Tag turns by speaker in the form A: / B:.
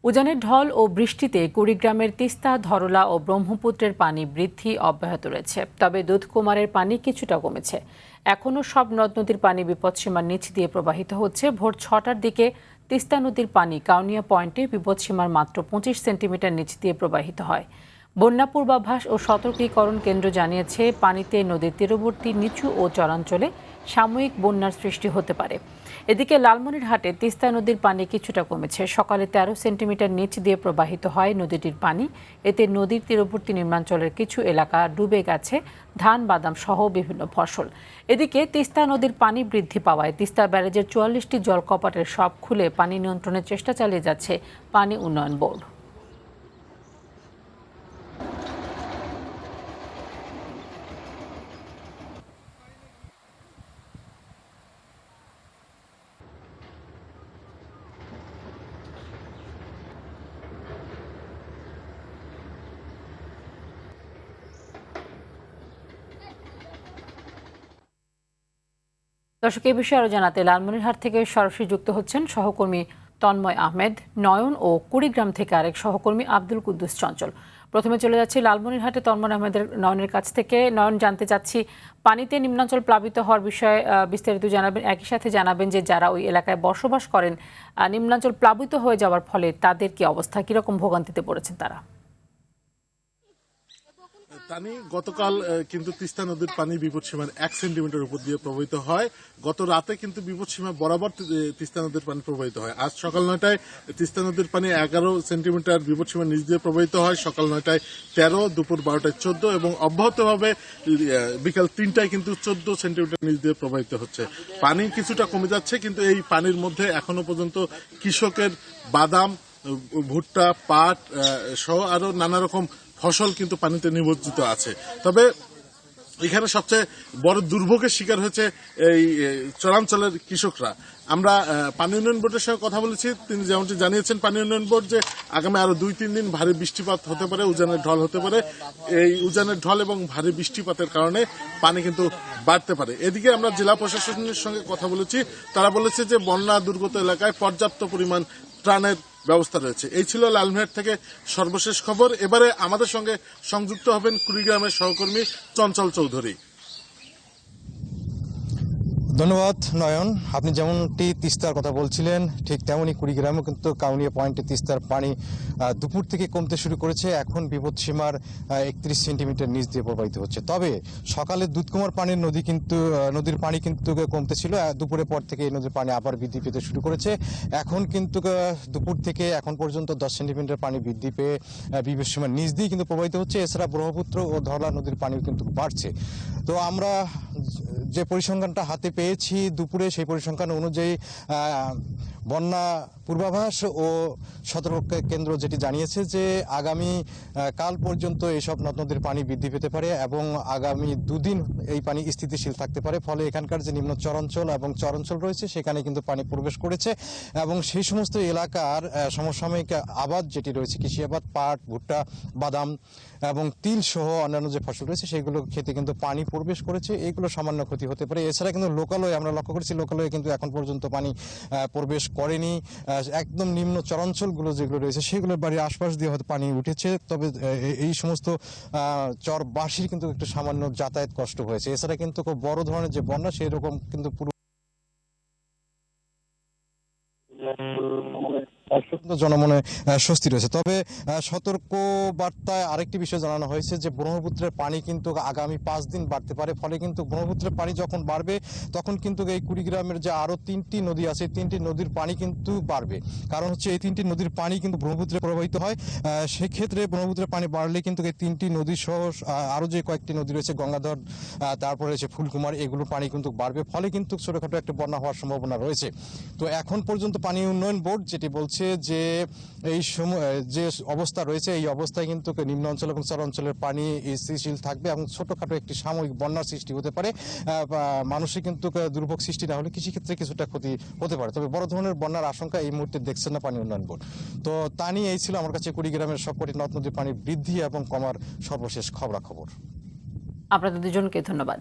A: উজানের ঢল ও বৃষ্টিতে কুড়িগ্রামের তিস্তা, ধরলা ও ব্রহ্মপুত্রের পানি বৃদ্ধি অব্যাহত রয়েছে। তবে দুধকুমারের পানি কিছুটা কমেছে। এখনও সব নদ নদীর পানি বিপদসীমার নিচ দিয়ে প্রবাহিত হচ্ছে। ভোর 6টার দিকে তিস্তা নদীর পানি কাউনিয়া পয়েন্টে বিপদসীমার মাত্র 25 সেন্টিমিটার নিচ দিয়ে প্রবাহিত হয়। বন্যা পূর্বাভাস ও সতর্কীকরণ কেন্দ্র জানিয়েছে, পানিতে নদীর তীরবর্তী নিচু ও চরাঞ্চলে সাময়িক বন্যার সৃষ্টি হতে পারে। এদিকে লালমনিরহাটে তিস্তা নদীর পানি কিছুটা কমেছে। সকালে 13 সেন্টিমিটার নিচ দিয়ে প্রবাহিত হয় নদীটির পানি। এতে নদীর তীরবর্তী নিম্নাঞ্চলের কিছু এলাকা ডুবে গেছে, ধান, বাদাম সহ বিভিন্ন ফসল। এদিকে তিস্তা নদীর পানি বৃদ্ধি পাওয়ায় তিস্তা ব্যারেজের 44টি জলকপাটের সব খুলে পানি নিয়ন্ত্রণের চেষ্টা চালিয়ে যাচ্ছে পানি উন্নয়ন বোর্ড। দর্শক, এই বিষয়ে আরো জানাতে লালমনিরহাট থেকে সরাসরি যুক্ত হচ্ছেন সহকর্মী তন্ময় আহমেদ, নয়ন ও কুড়িগ্রাম থেকে আরেক সহকর্মী আব্দুল কুদ্দুস চঞ্চল। প্রথমে চলে যাচ্ছি লালমনিরহাটে তন্ময় আহমেদের নয়নের কাছ থেকে। নয়ন, জানতে চাচ্ছি পানিতে নিম্নাঞ্চল প্লাবিত হওয়ার বিষয়ে বিস্তারিত জানাবেন। একই সাথে জানাবেন যে যারা ওই এলাকায় বসবাস করেন, নিম্নাঞ্চল প্লাবিত হয়ে যাওয়ার ফলে তাদের কি অবস্থা, কিরকম ভোগান্তিতে পড়েছেন তারা?
B: তানি, গতকাল কিন্তু তিস্তা নদীর পানি বিপদসীমার 1 সেন্টিমিটার উপর দিয়ে প্রবাহিত হয়। গত রাতে কিন্তু বিপদসীমা বরাবর তিস্তা নদীর পানি প্রবাহিত হয়। আজ সকাল 9টায় তিস্তা নদীর পানি 11 সেন্টিমিটার বিপদসীমার নিচ দিয়ে প্রবাহিত হয়। সকাল 9টায় 13, দুপুর 12টায় 14 এবং অব্যাহতভাবে বিকাল 3টায় কিন্তু 14 সেন্টিমিটার নিচ দিয়ে প্রবাহিত হচ্ছে। পানি কিছুটা কমে যাচ্ছে, কিন্তু এই পানির মধ্যে এখনো পর্যন্ত কৃষকের বাদাম, ভুট্টা, পাট সহ আরো নানা রকম ফসল কিন্তু পানিতে নিমজ্জিত আছে। তবে এখানে সবচেয়ে বড় দুর্ভোগের শিকার হচ্ছে এই চরাঞ্চলের কৃষকরা। আমরা পানি উন্নয়ন বোর্ডের সঙ্গে কথা বলেছি। তিনি যেমনটি জানিয়েছেন, পানি উন্নয়ন বোর্ড যে আগামী আরো 2-3 দিন ভারী বৃষ্টিপাত হতে পারে, উজানের ঢল হতে পারে। এই উজানের ঢল এবং ভারী বৃষ্টিপাতের কারণে পানি কিন্তু বাড়তে পারে। এদিকে আমরা জেলা প্রশাসনের সঙ্গে কথা বলেছি। তারা বলেছে যে বন্যা দুর্গত এলাকায় পর্যাপ্ত পরিমাণ ত্রাণের ব্যবস্থা রয়েছে। এই ছিল লালমনিরহাট থেকে সর্বশেষ খবর। এবারে আমাদের সঙ্গে সংযুক্ত হবেন কুড়িগ্রামের সহকর্মী চঞ্চল চৌধুরী।
C: ধন্যবাদ নয়ন। আপনি যেমনটি তিস্তার কথা বলছিলেন, ঠিক তেমনই কুড়িগ্রামেও কিন্তু কাউনিয়া পয়েন্টে তিস্তার পানি দুপুর থেকে কমতে শুরু করেছে। এখন বিপদসীমার 31 সেন্টিমিটার নিচ দিয়ে প্রবাহিত হচ্ছে। তবে সকালে দুধকুমার নদীর পানি কিন্তু কমতে ছিল। দুপুরের পর থেকে এই নদীর পানি আবার বৃদ্ধি পেতে শুরু করেছে। এখন কিন্তু দুপুর থেকে এখন পর্যন্ত 10 সেন্টিমিটার পানি বৃদ্ধি পেয়ে বিপদসীমার নিচ দিয়ে কিন্তু প্রবাহিত হচ্ছে। এছাড়া ব্রহ্মপুত্র ও ধরলা নদীর পানিও কিন্তু বাড়ছে। তো আমরা যে পরিসংখ্যানটা হাতে পেয়েছি দুপুরে, সেই পরিসংখ্যান অনুযায়ী বন্যা পূর্বাভাস ও সতর্ক কেন্দ্র যেটি জানিয়েছে যে আগামী কাল পর্যন্ত এইসব নদ নদীর পানি বৃদ্ধি পেতে পারে এবং আগামী 2 দিন এই পানি স্থিতিশীল থাকতে পারে। ফলে এখানকার যে নিম্ন চরাঞ্চল এবং চরাঞ্চল রয়েছে সেখানে কিন্তু পানি প্রবেশ করেছে এবং সেই সমস্ত এলাকার সমসাময়িক আবাদ যেটি রয়েছে, কৃষি আবাদ, পাট, ভুট্টা, বাদাম এবং তিল সহ অন্যান্য যে ফসল রয়েছে সেগুলো খেতে কিন্তু পানি প্রবেশ করেছে। এইগুলো সামান্য ক্ষতি হতে পারে। এছাড়া কিন্তু লোকালয়ে আমরা লক্ষ্য করেছি, লোকালয়ে কিন্তু এখন পর্যন্ত পানি প্রবেশ করেনি। একদম নিম্ন চরাঞ্চলগুলো যেগুলো রয়েছে সেগুলোর বাড়ির আশপাশ দিয়ে হয়তো পানি উঠেছে। তবে এই সমস্ত চরবাসীর কিন্তু একটু সামান্য যাতায়াত কষ্ট হয়েছে। এছাড়া কিন্তু খুব বড় ধরনের যে বন্যা সেই রকম কিন্তু পুরো জনমনে স্বস্তি রয়েছে। তবে সতর্ক বার্তায় আরেকটি বিষয় জানানো হয়েছে যে ব্রহ্মপুত্রের পানি কিন্তু আগামী 5 দিন বাড়তে পারে। ফলে কিন্তু ব্রহ্মপুত্রের পানি যখন বাড়বে তখন কিন্তু এই কুড়িগ্রামের যে আরো 3টি নদী আছে, 3টি নদীর পানি কিন্তু বাড়বে। কারণ হচ্ছে এই 3টি নদীর পানি কিন্তু ব্রহ্মপুত্রে প্রবাহিত হয়। সেক্ষেত্রে ব্রহ্মপুত্রের পানি বাড়লে কিন্তু এই 3টি নদী সহ আরো যে কয়েকটি নদী রয়েছে, গঙ্গাধর, তারপরে রয়েছে ফুলকুমার, এগুলো পানি কিন্তু বাড়বে। ফলে কিন্তু ছোটখাটো একটা বন্যা হওয়ার সম্ভাবনা রয়েছে। তো এখন পর্যন্ত পানি উন্নয়ন বোর্ড যেটি বলছে যে এই সময় যে অবস্থা রয়েছে এই অবস্থায় কিন্তু নিম্ন অঞ্চল এবং চরাঞ্চলের পানি স্থিতিশীল থাকবে এবং ছোটখাটো একটি সাময়িক বন্যার সৃষ্টি হতে পারে। মানুষের কিন্তু দুর্ভোগ সৃষ্টি না হলে কৃষিক্ষেত্রে কিছুটা ক্ষতি হতে পারে। তবে বড় ধরনের বন্যার আশঙ্কা এই মুহূর্তে দেখছে না পানি উন্নয়ন বোর্ড। তো তা নিয়ে এই ছিল আমার কাছে কুড়িগ্রামের সবকটি নদ নদীর পানি বৃদ্ধি এবং কমার সর্বশেষ খবরাখবর।
A: আপনাদের দুজনকে ধন্যবাদ।